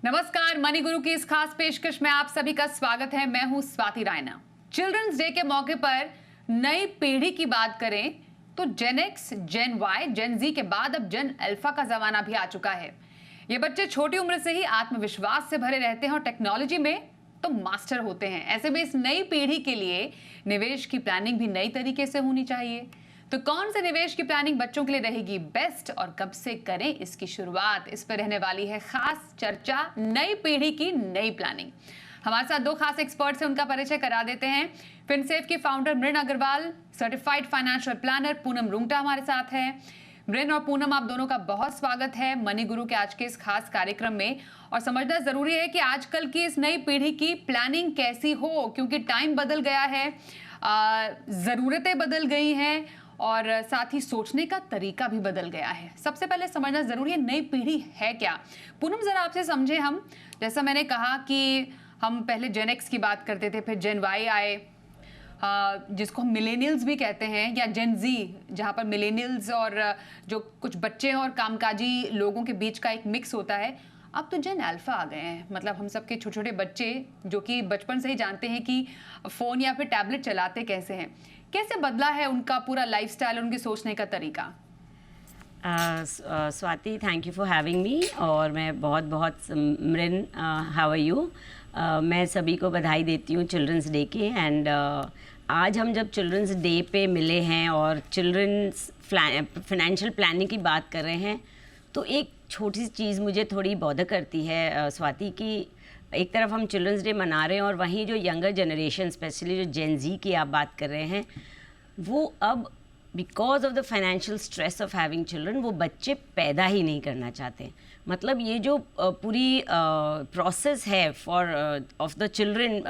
नमस्कार, मनी गुरु की इस खास पेशकश में आप सभी का स्वागत है। मैं हूं स्वाति रायना। चिल्ड्रंस डे के मौके पर नई पीढ़ी की बात करें तो जेन एक्स, जेन वाई, जेन जी के बाद अब जेन अल्फा का जमाना भी आ चुका है। ये बच्चे छोटी उम्र से ही आत्मविश्वास से भरे रहते हैं और टेक्नोलॉजी में तो मास्टर होते हैं। ऐसे में इस नई पीढ़ी के लिए निवेश की प्लानिंग भी नई तरीके से होनी चाहिए। तो कौन से निवेश की प्लानिंग बच्चों के लिए रहेगी बेस्ट और कब से करें इसकी शुरुआत, इस पर रहने वाली है खास चर्चा। नई पीढ़ी की नई प्लानिंग। हमारे साथ दो खास एक्सपर्ट्स हैं, उनका परिचय करा देते हैं। फिनसेफ की founder Mrin Agarwal, certified financial planner Poonam Rungta हमारे साथ है। मृण और पूनम, आप दोनों का बहुत स्वागत है मनी गुरु के आज के इस खास कार्यक्रम में। और समझना जरूरी है कि आजकल की इस नई पीढ़ी की प्लानिंग कैसी हो, क्योंकि टाइम बदल गया है, जरूरतें बदल गई हैं और साथ ही सोचने का तरीका भी बदल गया है। सबसे पहले समझना जरूरी है नई पीढ़ी है क्या। पूनम, जरा आपसे समझे हम। जैसा मैंने कहा कि हम पहले जेन एक्स की बात करते थे, फिर जेन वाई आए, जिसको हम मिलेनियल्स भी कहते हैं, या जेन जी, जहाँ पर मिलेनियल्स और जो कुछ बच्चे और कामकाजी लोगों के बीच का एक मिक्स होता है। अब तो जेन अल्फा आ गए हैं, मतलब हम सबके छोटे छोटे बच्चे जो कि बचपन से ही जानते हैं कि फ़ोन या फिर टैबलेट चलाते कैसे हैं। कैसे बदला है उनका पूरा लाइफस्टाइल, उनके सोचने का तरीका? Swati, thank you for having me. और मैं बहुत बहुत मृन, हाउ आर यू। मैं सभी को बधाई देती हूँ चिल्ड्रंस डे के। एंड आज हम जब चिल्ड्रंस डे पे मिले हैं और चिल्ड्रंस फाइनेंशियल प्लानिंग की बात कर रहे हैं, तो एक छोटी सी चीज़ मुझे थोड़ी बॉदर करती है स्वाति, कि एक तरफ हम चिल्ड्रंस डे मना रहे हैं और वहीं जो यंगर जनरेशन, स्पेशली जो जेन जी की आप बात कर रहे हैं, वो अब because of the financial stress of having children वो बच्चे पैदा ही नहीं करना चाहते। मतलब ये जो पूरी प्रोसेस है for of the children,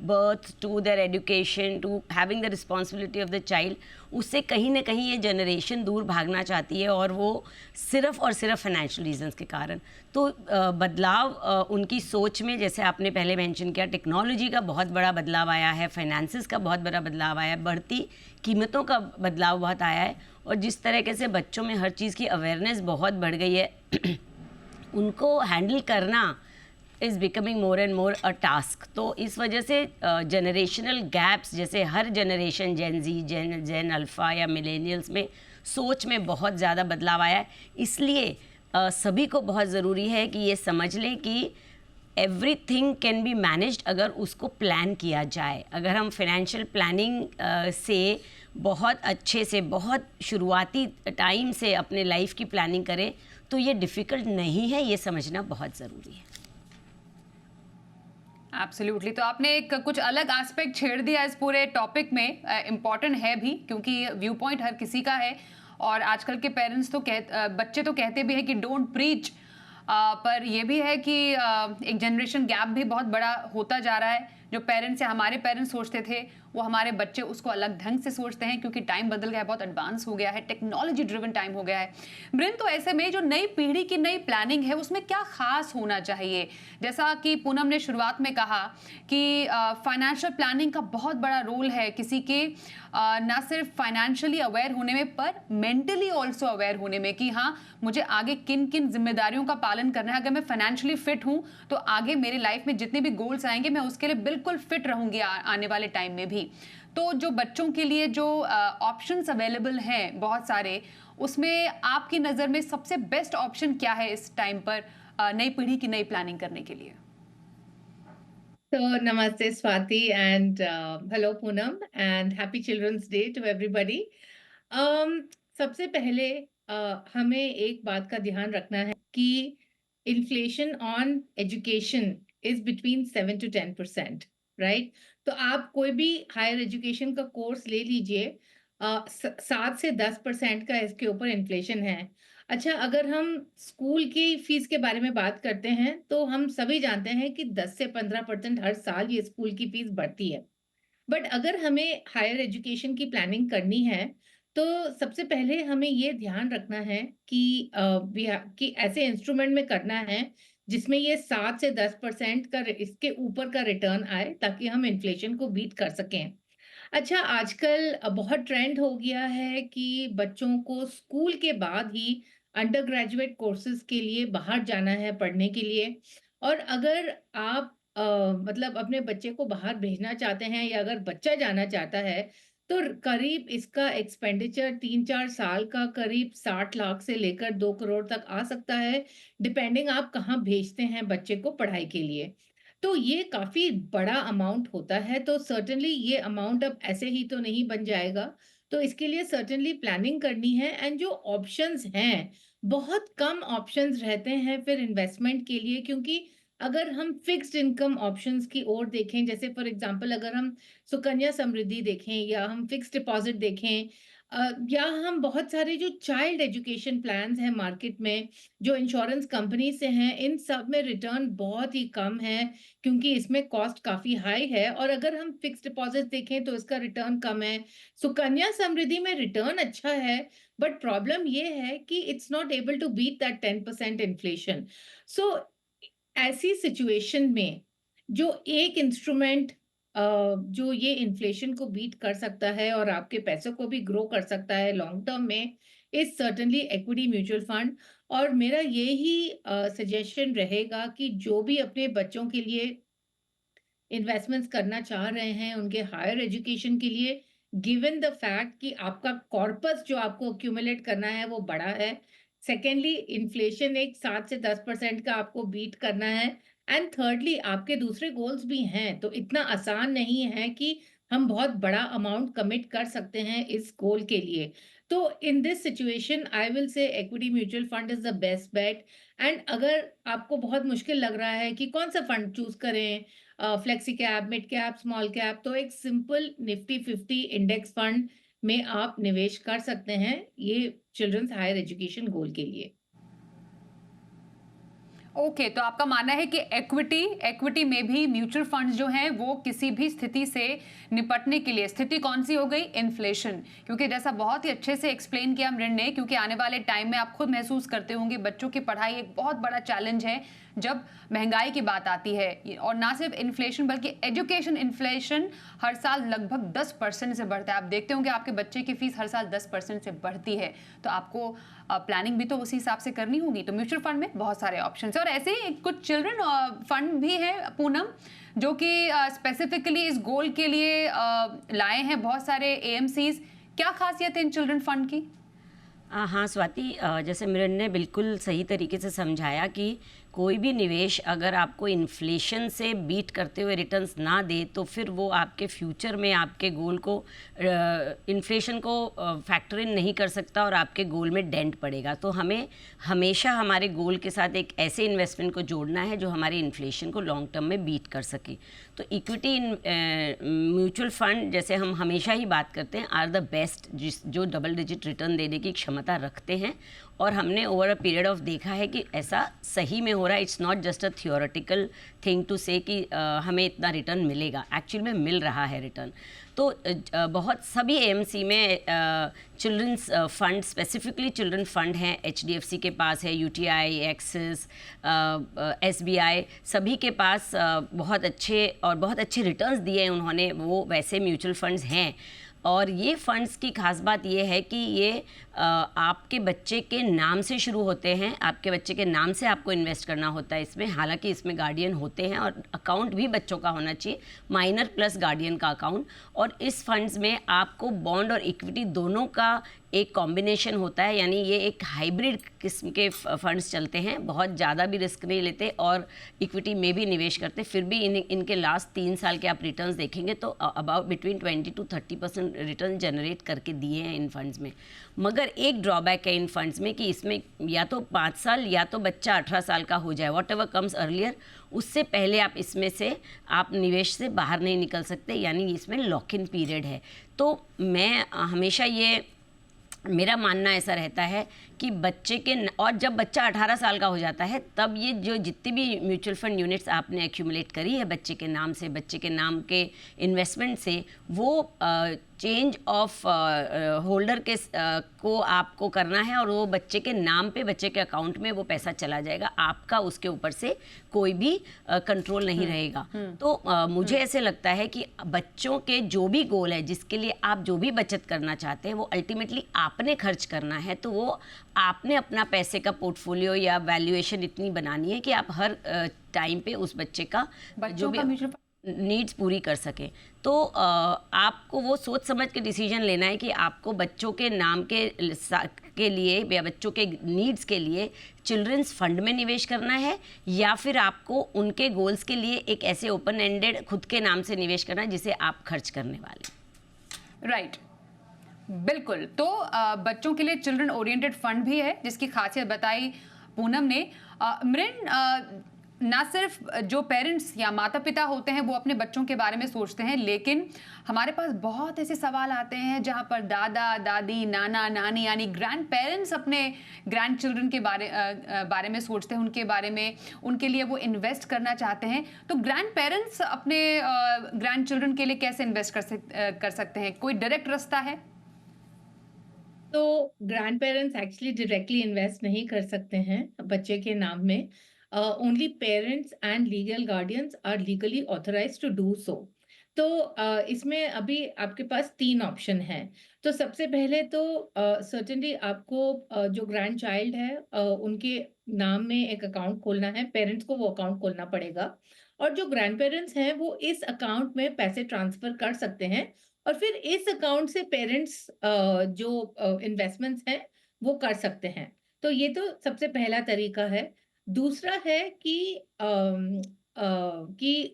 birth to their education to having the responsibility of the child, उससे कहीं ना कहीं ये जनरेशन दूर भागना चाहती है, और वो सिर्फ और सिर्फ फाइनेंशियल रीजंस के कारण। तो बदलाव उनकी सोच में, जैसे आपने पहले मेंशन किया, टेक्नोलॉजी का बहुत बड़ा बदलाव आया है, फाइनेंसिस का बहुत बड़ा बदलाव आया है, बढ़ती कीमतों का बदलाव बहुत आया है, और जिस तरीके से बच्चों में हर चीज़ की अवेयरनेस बहुत बढ़ गई है उनको हैंडल करना is becoming more and more a task. तो इस वजह से जनरेशनल गैप्स, जैसे हर जनरेशन, जेन जी, जेन अल्फ़ा या मिलेनियल्स में सोच में बहुत ज़्यादा बदलाव आया है। इसलिए सभी को बहुत ज़रूरी है कि ये समझ लें कि एवरीथिंग कैन बी मैनेज्ड अगर उसको प्लान किया जाए। अगर हम फाइनेंशियल प्लानिंग से बहुत अच्छे से, बहुत शुरुआती टाइम से अपने लाइफ की प्लानिंग करें, तो ये डिफ़िकल्ट नहीं है, ये समझना बहुत ज़रूरी है। एब्सोल्युटली। तो आपने एक कुछ अलग एस्पेक्ट छेड़ दिया इस पूरे टॉपिक में। इम्पॉर्टेंट है भी, क्योंकि व्यू पॉइंट हर किसी का है। और आजकल के पेरेंट्स तो बच्चे तो कहते भी हैं कि डोंट प्रीच, पर यह भी है कि एक जनरेशन गैप भी बहुत बड़ा होता जा रहा है। जो पेरेंट्स या हमारे पेरेंट्स सोचते थे, वो हमारे बच्चे उसको अलग ढंग से सोचते हैं, क्योंकि टाइम बदल गया है, बहुत एडवांस हो गया है, टेक्नोलॉजी ड्रिवन टाइम हो गया है। मृन, तो ऐसे में जो नई पीढ़ी की नई प्लानिंग है, उसमें क्या खास होना चाहिए? जैसा कि पूनम ने शुरुआत में कहा कि फाइनेंशियल प्लानिंग का बहुत बड़ा रोल है किसी के ना सिर्फ फाइनेंशियली अवेयर होने में, पर मेंटली ऑल्सो अवेयर होने में, कि हाँ, मुझे आगे किन किन जिम्मेदारियों का पालन करना है। अगर मैं फाइनेंशियली फिट हूँ तो आगे मेरी लाइफ में जितने भी गोल्स आएंगे, मैं उसके लिए बिल्कुल फिट रहूंगी आने वाले टाइम में भी। तो जो बच्चों के लिए जो ऑप्शंस अवेलेबल हैं बहुत सारे, उसमें आपकी नज़र में सबसे बेस्ट ऑप्शन क्या है इस टाइम पर नई पीढ़ी की नई प्लानिंग करने के लिए? So, namaste Swati and hello Poonam and happy Children's Day to everybody. सबसे पहले हमें एक बात का ध्यान रखना है कि inflation on education is between 7 to 10%, right? तो आप कोई भी हायर एजुकेशन का कोर्स ले लीजिए, 7 से 10% का इसके ऊपर इन्फ्लेशन है। अच्छा, अगर हम स्कूल की फीस के बारे में बात करते हैं, तो हम सभी जानते हैं कि 10 से 15% हर साल ये स्कूल की फीस बढ़ती है। बट अगर हमें हायर एजुकेशन की प्लानिंग करनी है, तो सबसे पहले हमें ये ध्यान रखना है कि कि ऐसे इंस्ट्रूमेंट में करना है जिसमें ये 7 से 10% का इसके ऊपर का रिटर्न आए, ताकि हम इन्फ्लेशन को बीट कर सकें। अच्छा, आजकल बहुत ट्रेंड हो गया है कि बच्चों को स्कूल के बाद ही अंडर ग्रेजुएट कोर्सेज के लिए बाहर जाना है पढ़ने के लिए, और अगर आप मतलब अपने बच्चे को बाहर भेजना चाहते हैं या अगर बच्चा जाना चाहता है, तो करीब इसका एक्सपेंडिचर 3-4 साल का करीब 60 लाख से लेकर 2 करोड़ तक आ सकता है, डिपेंडिंग आप कहाँ भेजते हैं बच्चे को पढ़ाई के लिए। तो ये काफ़ी बड़ा अमाउंट होता है, तो सर्टेनली ये अमाउंट अब ऐसे ही तो नहीं बन जाएगा। तो इसके लिए सर्टेनली प्लानिंग करनी है एंड जो ऑप्शंस हैं, बहुत कम ऑप्शंस रहते हैं फिर इन्वेस्टमेंट के लिए, क्योंकि अगर हम फिक्स्ड इनकम ऑप्शंस की ओर देखें, जैसे फॉर एग्जांपल अगर हम सुकन्या समृद्धि देखें या हम फिक्स्ड डिपॉजिट देखें, या हम बहुत सारे जो चाइल्ड एजुकेशन प्लान्स हैं मार्केट में, जो इंश्योरेंस कंपनी से हैं, इन सब में रिटर्न बहुत ही कम है, क्योंकि इसमें कॉस्ट काफ़ी हाई है। और अगर हम फिक्स्ड डिपॉजिट देखें तो इसका रिटर्न कम है। सुकन्या समृद्धि में रिटर्न अच्छा है, बट प्रॉब्लम ये है कि it's not able to beat that 10% inflation. So ऐसी सिचुएशन में जो एक इंस्ट्रूमेंट जो ये इन्फ्लेशन को बीट कर सकता है और आपके पैसों को भी ग्रो कर सकता है लॉन्ग टर्म में, is certainly equity mutual fund. और मेरा यही सजेशन रहेगा कि जो भी अपने बच्चों के लिए इन्वेस्टमेंट्स करना चाह रहे हैं उनके हायर एजुकेशन के लिए, गिवन द फैक्ट कि आपका कॉर्पस जो आपको अक्यूमुलेट करना है वो बड़ा है, सेकेंडली इन्फ्लेशन एक 7 से 10% का आपको बीट करना है, एंड थर्डली आपके दूसरे गोल्स भी हैं, तो इतना आसान नहीं है कि हम बहुत बड़ा अमाउंट कमिट कर सकते हैं इस गोल के लिए। तो in this situation I will say equity mutual fund is the best bet. And अगर आपको बहुत मुश्किल लग रहा है कि कौन सा फंड चूज करें, flexi cap, mid cap, small cap, तो एक सिंपल निफ्टी 50 इंडेक्स फंड में आप निवेश कर सकते हैं ये चिल्ड्रंस हायर एजुकेशन गोल के लिए। ओके तो आपका मानना है कि इक्विटी में भी म्यूचुअल फंड्स जो हैं वो किसी भी स्थिति से निपटने के लिए, स्थिति कौन सी हो गई, इन्फ्लेशन, क्योंकि जैसा बहुत ही अच्छे से एक्सप्लेन किया मृण ने, क्योंकि आने वाले टाइम में आप खुद महसूस करते होंगे बच्चों की पढ़ाई एक बहुत बड़ा चैलेंज है जब महंगाई की बात आती है, और ना सिर्फ इन्फ्लेशन बल्कि एजुकेशन इन्फ्लेशन हर साल लगभग 10% से बढ़ता है। आप देखते होंगे आपके बच्चे की फीस हर साल 10% से बढ़ती है, तो आपको प्लानिंग भी तो उसी हिसाब से करनी होगी। तो म्यूचुअल फंड में बहुत सारे ऑप्शन है, और ऐसे ही कुछ चिल्ड्रन फंड भी है पूनम, जो कि स्पेसिफिकली इस गोल के लिए लाए हैं बहुत सारे एएमसीज। क्या खासियत है इन चिल्ड्रन फंड की? हाँ स्वाति, जैसे मृण ने बिल्कुल सही तरीके से समझाया कि कोई भी निवेश अगर आपको इन्फ्लेशन से बीट करते हुए रिटर्न्स ना दे तो फिर वो आपके फ्यूचर में आपके गोल को, इन्फ्लेशन को फैक्टर इन नहीं कर सकता और आपके गोल में डेंट पड़ेगा। तो हमें हमेशा हमारे गोल के साथ एक ऐसे इन्वेस्टमेंट को जोड़ना है जो हमारे इन्फ्लेशन को लॉन्ग टर्म में बीट कर सके। तो इक्विटी म्यूचुअल फंड, जैसे हम हमेशा ही बात करते हैं, आर द बेस्ट, जो डबल डिजिट रिटर्न देने की क्षमता रखते हैं, और हमने ओवर अ पीरियड ऑफ देखा है कि ऐसा सही में हो रहा है। It's not just a theoretical thing to say कि हमें इतना रिटर्न मिलेगा, एक्चुअल में मिल रहा है रिटर्न। तो बहुत सभी एएमसी में children's fund, specifically children fund हैं, एचडीएफसी के पास है, यूटीआई, एक्सिस, एसबीआई, सभी के पास बहुत अच्छे रिटर्न्स दिए हैं उन्होंने, वो वैसे म्यूचुअल फंड्स हैं। और ये फंड्स की खास बात ये है कि ये आपके बच्चे के नाम से शुरू होते हैं, आपके बच्चे के नाम से आपको इन्वेस्ट करना होता है इसमें। हालांकि इसमें गार्डियन होते हैं और अकाउंट भी बच्चों का होना चाहिए, माइनर प्लस गार्डियन का अकाउंट। और इस फंड्स में आपको बॉन्ड और इक्विटी दोनों का एक कॉम्बिनेशन होता है, यानी ये एक हाइब्रिड किस्म के फंड्स चलते हैं, बहुत ज़्यादा भी रिस्क नहीं लेते और इक्विटी में भी निवेश करते। फिर भी इनके लास्ट 3 साल के आप रिटर्न्स देखेंगे तो about between 20 to 30% return generate करके दिए हैं इन फंड्स में। मगर एक ड्रॉबैक है इन फंड्स में कि इसमें या तो 5 साल या तो बच्चा 18 साल का हो जाए, वॉट एवर कम्स अर्लियर, उससे पहले आप इसमें से आप निवेश से बाहर नहीं निकल सकते, यानी इसमें लॉक इन पीरियड है। तो मैं हमेशा मेरा मानना ऐसा रहता है कि बच्चे के, और जब बच्चा 18 साल का हो जाता है तब ये जो जितनी भी म्यूचुअल फंड यूनिट्स आपने एक्यूमुलेट करी है बच्चे के नाम से, बच्चे के नाम के इन्वेस्टमेंट से, वो चेंज ऑफ होल्डर के को आपको करना है और वो बच्चे के नाम पे, बच्चे के अकाउंट में वो पैसा चला जाएगा, आपका उसके ऊपर से कोई भी कंट्रोल नहीं रहेगा। तो मुझे ऐसे लगता है कि बच्चों के जो भी गोल है, जिसके लिए आप जो भी बचत करना चाहते हैं, वो अल्टीमेटली आपने खर्च करना है, तो वो आपने अपना पैसे का पोर्टफोलियो या वैल्यूएशन इतनी बनानी है कि आप हर टाइम पे उस बच्चे का जो बच्चों भी का म्यूचुअल नीड्स पूरी कर सकें। तो आपको वो सोच समझ के डिसीजन लेना है कि आपको बच्चों के नाम के लिए या बच्चों के नीड्स के लिए चिल्ड्रंस फंड में निवेश करना है, या फिर आपको उनके गोल्स के लिए एक ऐसे ओपन एंडेड खुद के नाम से निवेश करना है जिसे आप खर्च करने वाले। राइट, बिल्कुल। तो बच्चों के लिए चिल्ड्रन ओरिएंटेड फंड भी है जिसकी खासियत बताई पूनम ने। मृन, ना सिर्फ जो पेरेंट्स या माता पिता होते हैं वो अपने बच्चों के बारे में सोचते हैं, लेकिन हमारे पास बहुत ऐसे सवाल आते हैं जहां पर दादा दादी, नाना नानी यानी ग्रैंड पेरेंट्स अपने ग्रैंड चिल्ड्रन के बारे में सोचते हैं, उनके बारे में, उनके लिए वो इन्वेस्ट करना चाहते हैं। तो ग्रैंड पेरेंट्स अपने ग्रैंड चिल्ड्रन के लिए कैसे इन्वेस्ट कर सकते हैं? कोई डायरेक्ट रास्ता है? तो grand parents actually directly invest नहीं कर सकते हैं बच्चे के नाम में। Only parents and legal guardians are legally authorised to do so. तो इसमें अभी आपके पास 3 ऑप्शन हैं। तो सबसे पहले तो सर्टेनली आपको जो ग्रैंड चाइल्ड है उनके नाम में एक अकाउंट खोलना है, पेरेंट्स को वो अकाउंट खोलना पड़ेगा, और जो ग्रैंड पेरेंट्स हैं वो इस अकाउंट में पैसे ट्रांसफर कर सकते हैं, और फिर इस अकाउंट से पेरेंट्स जो इन्वेस्टमेंट्स हैं वो कर सकते हैं। तो ये तो सबसे पहला तरीका है। दूसरा है कि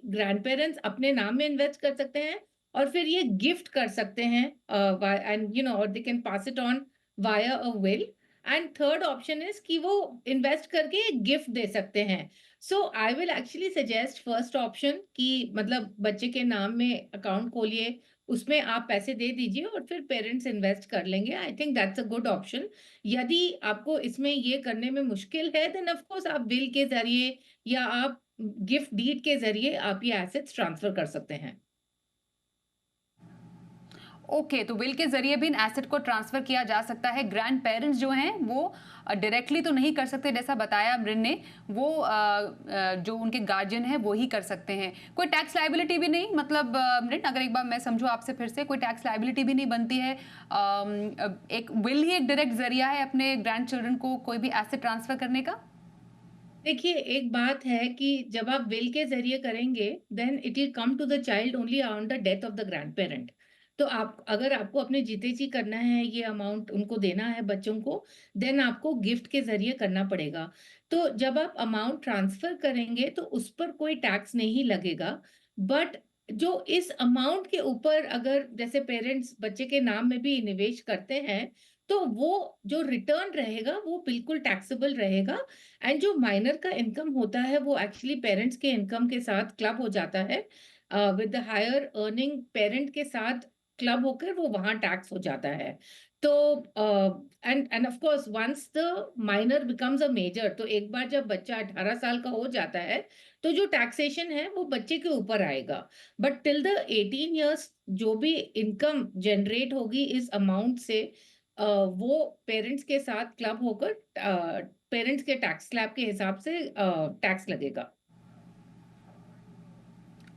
ग्रैंड पेरेंट्स अपने नाम में इन्वेस्ट कर सकते हैं और फिर ये गिफ्ट कर सकते हैं, एंड और they can pass it on via a will. And third option is कि वो इन्वेस्ट करके एक गिफ्ट दे सकते हैं। So I will actually suggest first option कि मतलब बच्चे के नाम में अकाउंट खोलिए, उसमें आप पैसे दे दीजिए और फिर पेरेंट्स इन्वेस्ट कर लेंगे। I think that's a good option. यदि आपको इसमें ये करने में मुश्किल है देन ऑफ कोर्स आप विल के जरिए या आप गिफ्ट डीड के जरिए आप ये एसेट्स ट्रांसफर कर सकते हैं। ओके, तो विल के जरिए भी इन एसेट को ट्रांसफर किया जा सकता है। ग्रैंड पेरेंट्स जो हैं वो डायरेक्टली तो नहीं कर सकते, जैसा बताया मृन ने, वो जो उनके गार्जियन है वो ही कर सकते हैं। कोई टैक्स लायबिलिटी भी नहीं, मतलब मृन अगर एक बार मैं समझूं आपसे फिर से, कोई टैक्स लायबिलिटी भी नहीं बनती है। एक विल ही एक डायरेक्ट जरिया है अपने ग्रैंड चिल्ड्रन को कोई भी एसेट ट्रांसफर करने का। देखिए, एक बात है कि जब आप विल के ज़रिए करेंगे, then it will come to the child only on the death of the grandparent. तो आप अगर आपको अपने जीते जी करना है, ये अमाउंट उनको देना है बच्चों को, देन आपको गिफ्ट के ज़रिए करना पड़ेगा। तो जब आप अमाउंट ट्रांसफ़र करेंगे, तो उस पर कोई टैक्स नहीं लगेगा। बट जो इस अमाउंट के ऊपर अगर जैसे पेरेंट्स बच्चे के नाम में भी निवेश करते हैं, तो वो जो रिटर्न रहेगा, वो बिल्कुल टैक्सेबल रहेगा। एंड जो माइनर का इनकम होता है वो एक्चुअली पेरेंट्स के इनकम के साथ क्लब हो जाता है। With the higher earning parent के साथ क्लब होकर वो वहां टैक्स हो जाता है। तो and of course once the minor becomes a major, तो एक बार जब बच्चा 18 साल का हो जाता है तो जो टैक्सेशन है वो बच्चे के ऊपर आएगा। बट टिल द 18 इयर्स जो भी इनकम जनरेट होगी इस अमाउंट से वो पेरेंट्स के साथ क्लब होकर पेरेंट्स के टैक्स स्लैब के हिसाब से टैक्स लगेगा।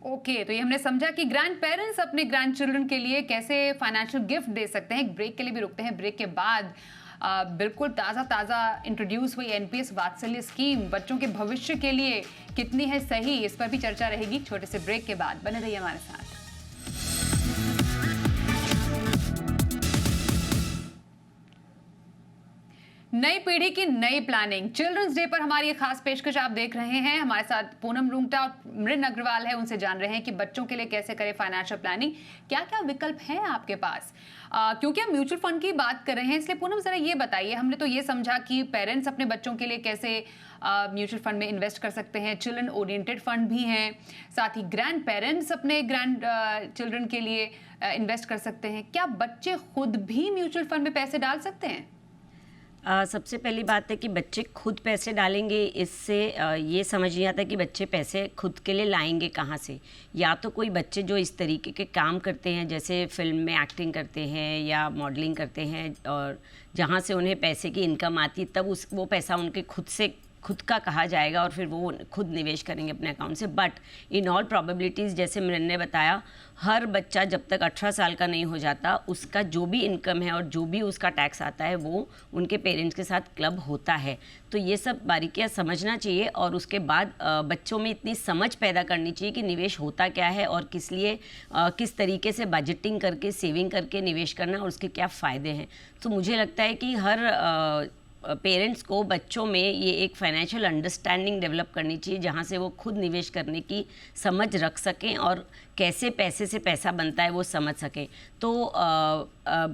ओके, तो ये हमने समझा कि ग्रैंड पेरेंट्स अपने ग्रैंड चिल्ड्रन के लिए कैसे फाइनेंशियल गिफ्ट दे सकते हैं। एक ब्रेक के लिए भी रुकते हैं, ब्रेक के बाद बिल्कुल ताज़ा इंट्रोड्यूस हुई एनपीएस वात्सल्य स्कीम बच्चों के भविष्य के लिए कितनी है सही, इस पर भी चर्चा रहेगी छोटे से ब्रेक के बाद। बने रहिए हमारे साथ। नई पीढ़ी की नई प्लानिंग, चिल्ड्रंस डे पर हमारी ये खास पेशकश आप देख रहे हैं। हमारे साथ पूनम रूंगटा और मृन अग्रवाल है, उनसे जान रहे हैं कि बच्चों के लिए कैसे करें फाइनेंशियल प्लानिंग, क्या क्या विकल्प हैं आपके पास। क्योंकि हम म्यूचुअल फंड की बात कर रहे हैं, इसलिए पूनम जरा ये बताइए, हमने तो ये समझा कि पेरेंट्स अपने बच्चों के लिए कैसे म्यूचुअल फंड में इन्वेस्ट कर सकते हैं, चिल्ड्रन ओरिएंटेड फंड भी हैं, साथ ही ग्रैंड पेरेंट्स अपने ग्रैंड चिल्ड्रन के लिए इन्वेस्ट कर सकते हैं। क्या बच्चे खुद भी म्यूचुअल फंड में पैसे डाल सकते हैं? सबसे पहली बात है कि बच्चे खुद पैसे डालेंगे, इससे ये समझ नहीं आता कि बच्चे पैसे खुद के लिए लाएंगे कहाँ से। या तो कोई बच्चे जो इस तरीके के काम करते हैं, जैसे फिल्म में एक्टिंग करते हैं या मॉडलिंग करते हैं, और जहाँ से उन्हें पैसे की इनकम आती है, तब वो पैसा उनके खुद से खुद का कहा जाएगा और फिर वो खुद निवेश करेंगे अपने अकाउंट से। बट इन ऑल प्रोबेबिलिटीज़, जैसे मृन ने बताया, हर बच्चा जब तक 18 साल का नहीं हो जाता, उसका जो भी इनकम है और जो भी उसका टैक्स आता है वो उनके पेरेंट्स के साथ क्लब होता है। तो ये सब बारीकियाँ समझना चाहिए और उसके बाद बच्चों में इतनी समझ पैदा करनी चाहिए कि निवेश होता क्या है और किस लिए, किस तरीके से बजटिंग करके, सेविंग करके निवेश करना और उसके क्या फ़ायदे हैं। तो मुझे लगता है कि हर पेरेंट्स को बच्चों में ये एक फाइनेंशियल अंडरस्टैंडिंग डेवलप करनी चाहिए, जहाँ से वो खुद निवेश करने की समझ रख सकें और कैसे पैसे से पैसा बनता है वो समझ सकें। तो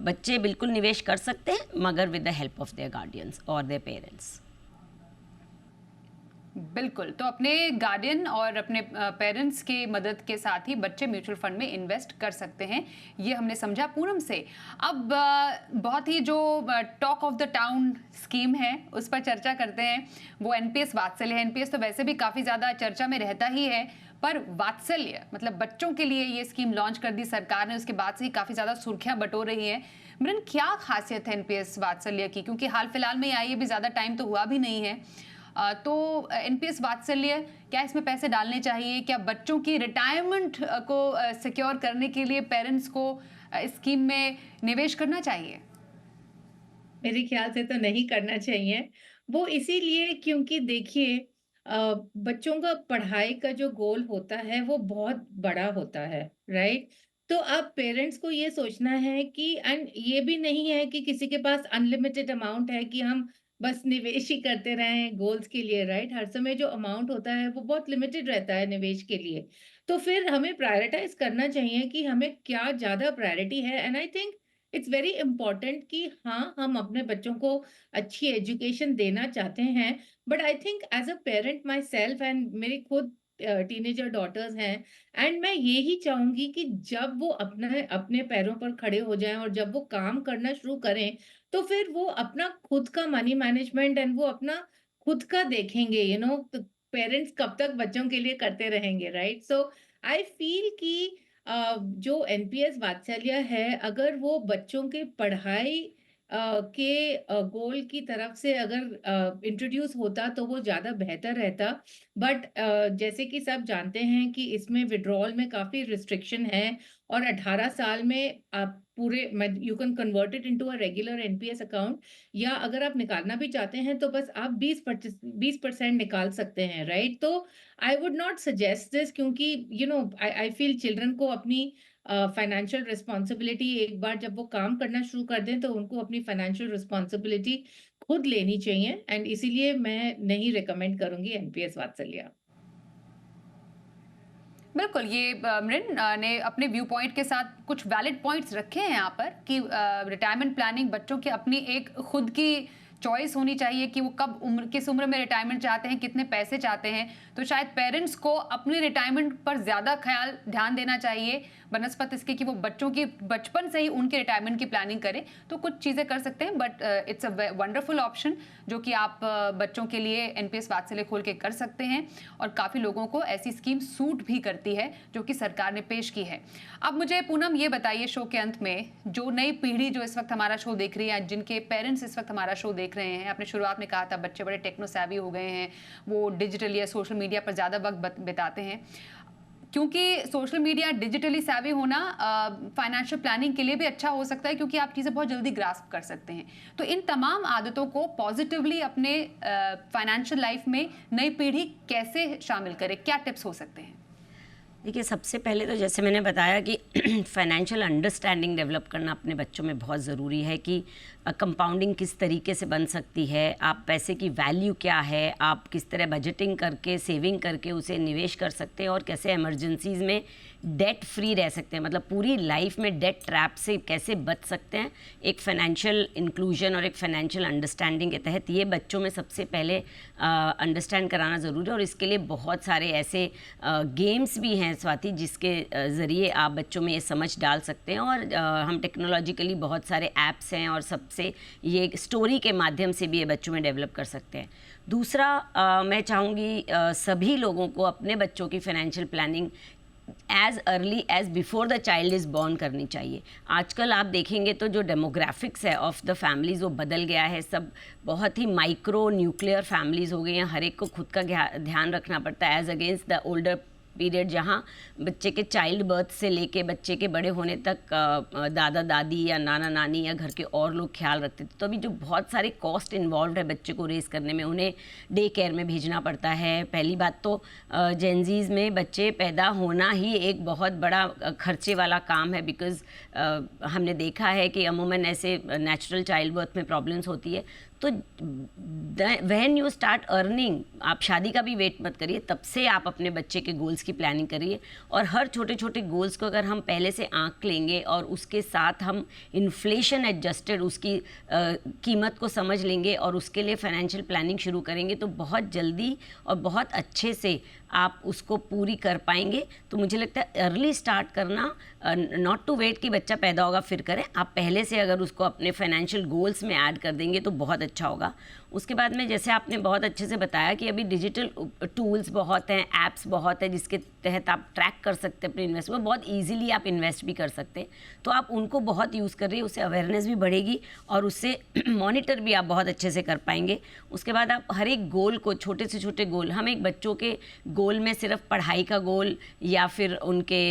बच्चे बिल्कुल निवेश कर सकते हैं, मगर with the help of their guardians और देयर पेरेंट्स। बिल्कुल, तो अपने गार्डियन और अपने पेरेंट्स की मदद के साथ ही बच्चे म्यूचुअल फंड में इन्वेस्ट कर सकते हैं, ये हमने समझा पूनम से। अब बहुत ही जो talk of the town scheme है उस पर चर्चा करते हैं, वो एनपीएस वात्सल्य है। एनपीएस तो वैसे भी काफ़ी ज़्यादा चर्चा में रहता ही है, पर वात्सल्य मतलब बच्चों के लिए ये स्कीम लॉन्च कर दी सरकार ने, उसके बाद से ही काफ़ी ज़्यादा सुर्खियां बटोर रही हैं। मृन, क्या खासियत है एनपीएस वात्सल्य की? क्योंकि हाल फिलहाल में आई, ये भी ज़्यादा टाइम तो हुआ भी नहीं है। तो एनपीएस वात्सल्य, क्या इसमें पैसे डालने चाहिए? क्या बच्चों की रिटायरमेंट को सिक्योर करने के लिए पेरेंट्स को इस स्कीम में निवेश करना चाहिए? मेरे ख्याल से तो नहीं करना चाहिए। वो इसीलिए क्योंकि देखिए, बच्चों का पढ़ाई का जो गोल होता है वो बहुत बड़ा होता है, राइट? तो अब पेरेंट्स को ये सोचना है कि, एंड ये भी नहीं है कि किसी के पास अनलिमिटेड अमाउंट है कि हम बस निवेश ही करते रहें गोल्स के लिए, राइट? हर समय जो अमाउंट होता है वो बहुत लिमिटेड रहता है निवेश के लिए। तो फिर हमें प्रायोरिटाइज़ करना चाहिए कि हमें क्या ज़्यादा प्रायोरिटी है, and I think it's very important कि हाँ, हम अपने बच्चों को अच्छी एजुकेशन देना चाहते हैं, but I think as a parent myself, and मेरी खुद टीनेजर डॉटर्स हैं, एंड मैं ये ही चाहूंगी कि जब वो अपने अपने पैरों पर खड़े हो जाएं और जब वो काम करना शुरू करें, तो फिर वो अपना खुद का मनी मैनेजमेंट एंड वो अपना खुद का देखेंगे, तो पेरेंट्स कब तक बच्चों के लिए करते रहेंगे, राइट? सो आई फील कि जो एनपीएस वात्सल्य है, अगर वो बच्चों के पढ़ाई के गोल की तरफ से अगर इंट्रोड्यूस होता तो वो ज़्यादा बेहतर रहता। बट जैसे कि सब जानते हैं कि इसमें विड्रॉल में काफ़ी रिस्ट्रिक्शन है, और 18 साल में आप पूरे you can convert it into a regular NPS account, या अगर आप निकालना भी चाहते हैं तो बस आप 20% निकाल सकते हैं, राइट? तो I would not suggest this, क्योंकि आई फील चिल्ड्रन को अपनी फाइनेंशियल रिस्पॉन्सिबिलिटी, एक बार जब वो काम करना शुरू कर दें तो उनको अपनी फाइनेंशियल रिस्पॉन्सिबिलिटी खुद लेनी चाहिए, एंड इसीलिए मैं नहीं रिकमेंड करूंगी एनपीएस वात्सल्य। बिल्कुल, ये मृन ने अपने व्यू पॉइंट के साथ कुछ वैलिड पॉइंट्स रखे हैं यहाँ पर कि रिटायरमेंट प्लानिंग बच्चों की अपनी एक खुद की चॉइस होनी चाहिए कि वो कब किस उम्र में रिटायरमेंट चाहते हैं, कितने पैसे चाहते हैं। तो शायद पेरेंट्स को अपनी रिटायरमेंट पर ज़्यादा ध्यान देना चाहिए बनस्पत इसके कि वो बच्चों की बचपन से ही उनके रिटायरमेंट की प्लानिंग करें। तो कुछ चीज़ें कर सकते हैं, but it's a wonderful option जो कि आप बच्चों के लिए एनपीएस वात्सल्य खोल के कर सकते हैं, और काफ़ी लोगों को ऐसी स्कीम सूट भी करती है जो कि सरकार ने पेश की है। अब मुझे पूनम ये बताइए, शो के अंत में, जो नई पीढ़ी जो इस वक्त हमारा शो देख रही है, जिनके पेरेंट्स इस वक्त हमारा शो देख रहे हैं, आपने शुरुआत में कहा था बच्चे बड़े टेक्नो सैवी हो गए हैं, वो डिजिटल या सोशल मीडिया पर ज़्यादा वक्त बिताते हैं। क्योंकि सोशल मीडिया डिजिटली सैवी होना फाइनेंशियल प्लानिंग के लिए भी अच्छा हो सकता है, क्योंकि आप चीज़ें बहुत जल्दी ग्रास्प कर सकते हैं। तो इन तमाम आदतों को पॉजिटिवली अपने फाइनेंशियल लाइफ में नई पीढ़ी कैसे शामिल करे, क्या टिप्स हो सकते हैं? देखिए, सबसे पहले तो जैसे मैंने बताया कि फाइनेंशियल अंडरस्टैंडिंग डेवलप करना अपने बच्चों में बहुत ज़रूरी है कि कंपाउंडिंग किस तरीके से बन सकती है, आप पैसे की वैल्यू क्या है, आप किस तरह बजटिंग करके, सेविंग करके उसे निवेश कर सकते हैं, और कैसे इमरजेंसीज़ में डेट फ्री रह सकते हैं, मतलब पूरी लाइफ में डेट ट्रैप से कैसे बच सकते हैं। एक फाइनेंशियल इंक्लूजन और एक फाइनेंशियल अंडरस्टैंडिंग के तहत ये बच्चों में सबसे पहले अंडरस्टैंड कराना ज़रूरी है, और इसके लिए बहुत सारे ऐसे गेम्स भी हैं स्वाति, जिसके ज़रिए आप बच्चों में ये समझ डाल सकते हैं। और हम टेक्नोलॉजिकली बहुत सारे ऐप्स हैं, और सबसे ये स्टोरी के माध्यम से भी ये बच्चों में डेवलप कर सकते हैं। दूसरा, मैं चाहूँगी सभी लोगों को अपने बच्चों की financial planning as early age before the child is born करनी चाहिए। आजकल आप देखेंगे तो जो डेमोग्राफिक्स है ऑफ द फैमिलीज़ वो बदल गया है, सब बहुत ही माइक्रो न्यूक्लियर फैमिलीज़ हो गई हैं, हर एक को खुद का ध्यान रखना पड़ता है as against the older period, जहाँ बच्चे के चाइल्ड बर्थ से लेके बच्चे के बड़े होने तक दादा दादी या नाना नानी या घर के और लोग ख्याल रखते थे। तो अभी जो बहुत सारे कॉस्ट इन्वॉल्व है बच्चे को रेस करने में, उन्हें डे केयर में भेजना पड़ता है। पहली बात तो जेनजीज में बच्चे पैदा होना ही एक बहुत बड़ा खर्चे वाला काम है, बिकॉज़ हमने देखा है कि अमूमन ऐसे नेचुरल चाइल्ड बर्थ में प्रॉब्लम्स होती है। तो व्हेन यू स्टार्ट अर्निंग, आप शादी का भी वेट मत करिए, तब से आप अपने बच्चे के गोल्स की प्लानिंग करिए। और हर छोटे छोटे गोल्स को अगर हम पहले से आंक लेंगे और उसके साथ हम इन्फ्लेशन एडजस्टेड उसकी कीमत को समझ लेंगे और उसके लिए फाइनेंशियल प्लानिंग शुरू करेंगे, तो बहुत जल्दी और बहुत अच्छे से आप उसको पूरी कर पाएंगे। तो मुझे लगता है अर्ली स्टार्ट करना, नॉट टू वेट कि बच्चा पैदा होगा फिर करें, आप पहले से अगर उसको अपने फाइनेंशियल गोल्स में ऐड कर देंगे तो बहुत अच्छा होगा। उसके बाद में जैसे आपने बहुत अच्छे से बताया कि अभी डिजिटल टूल्स बहुत हैं, ऐप्स बहुत हैं जिसके तहत आप ट्रैक कर सकते हैं अपने इन्वेस्टमेंट, बहुत ईजिली आप इन्वेस्ट भी कर सकते हैं। तो आप उनको बहुत यूज़ कर रही है, उससे अवेयरनेस भी बढ़ेगी और उससे मॉनिटर भी आप बहुत अच्छे से कर पाएंगे। उसके बाद आप हर एक गोल को, छोटे से छोटे गोल, हम एक बच्चों के गोल में सिर्फ पढ़ाई का गोल या फिर उनके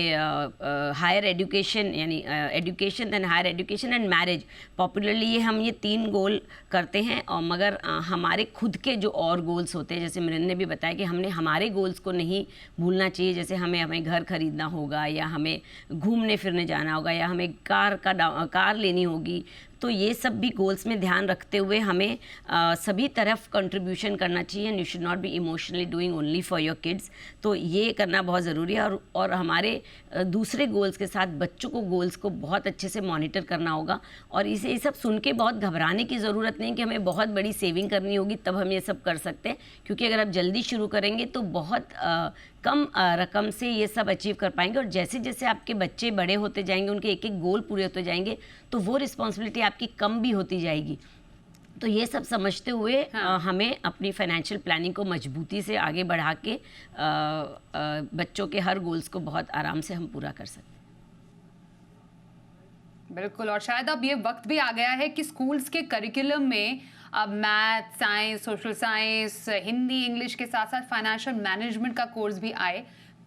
हायर एजुकेशन यानी education then higher education and marriage, popularly ये 3 गोल करते हैं। और मगर हमारे खुद के जो और गोल्स होते हैं, जैसे मृन ने भी बताया कि हमने हमारे गोल्स को नहीं भूलना चाहिए। जैसे हमें घर खरीदना होगा या हमें घूमने फिरने जाना होगा या हमें कार लेनी होगी, तो ये सब भी गोल्स में ध्यान रखते हुए हमें सभी तरफ कंट्रीब्यूशन करना चाहिए। And you should not be emotionally doing only for your kids, तो ये करना बहुत ज़रूरी है। और हमारे दूसरे गोल्स के साथ बच्चों को गोल्स को बहुत अच्छे से मॉनिटर करना होगा। और इसे ये सब सुन के बहुत घबराने की ज़रूरत नहीं कि हमें बहुत बड़ी सेविंग करनी होगी तब हम ये सब कर सकते हैं, क्योंकि अगर आप जल्दी शुरू करेंगे तो बहुत कम रकम से ये सब अचीव कर पाएंगे। और जैसे जैसे आपके बच्चे बड़े होते जाएंगे, उनके एक एक गोल पूरे होते जाएंगे, तो वो रिस्पॉन्सिबिलिटी आपकी कम भी होती जाएगी। तो ये सब समझते हुए हमें अपनी फाइनेंशियल प्लानिंग को मजबूती से आगे बढ़ा के बच्चों के हर गोल्स को बहुत आराम से हम पूरा कर सकते हैं। बिल्कुल, और शायद अब ये वक्त भी आ गया है कि स्कूल्स के करिकुलम में अब math, science, social science, Hindi, English के साथ साथ फाइनेंशियल मैनेजमेंट का कोर्स भी आए।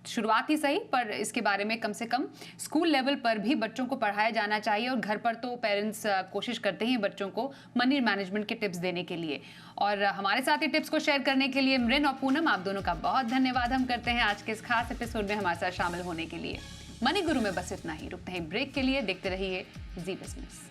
शुरुआत ही सही, पर इसके बारे में कम से कम स्कूल लेवल पर भी बच्चों को पढ़ाया जाना चाहिए। और घर पर तो पेरेंट्स कोशिश करते हैं बच्चों को मनी मैनेजमेंट के टिप्स देने के लिए। और हमारे साथ ये टिप्स को शेयर करने के लिए मृन और पूनम, आप दोनों का बहुत धन्यवाद हम करते हैं आज के इस खास एपिसोड में हमारे साथ शामिल होने के लिए। मनी गुरु में बस इतना ही, रुकते हैं ब्रेक के लिए, देखते रहिए जी बिजनेस।